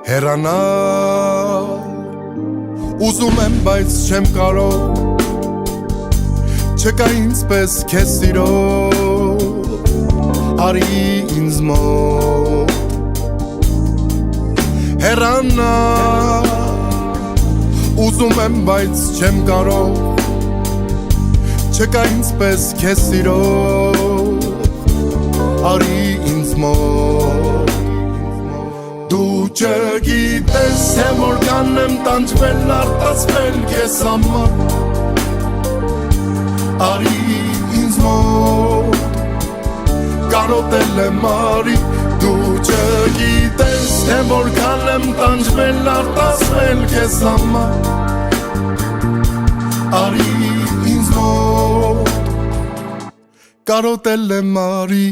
հեռանալ Ուզում եմ, բայց չեմ կարող Չկա ինձպես քեզ սիրող Արի ինձ մոտ Հեռանալ Ուզում եմ, բայց չեմ կարող Չկա ինձպես քեզ սիրող Արի ինձ մոտ Դու չգիտես թե որքան եմ տանջվել արտասվել քեզ համար Արի ինձ մոտ Կարոտել եմ արի Դու չգիտես թե որքան եմ տանջվել արտասվել քեզ համար Արի ինձ մոտ Կարոտել եմ արի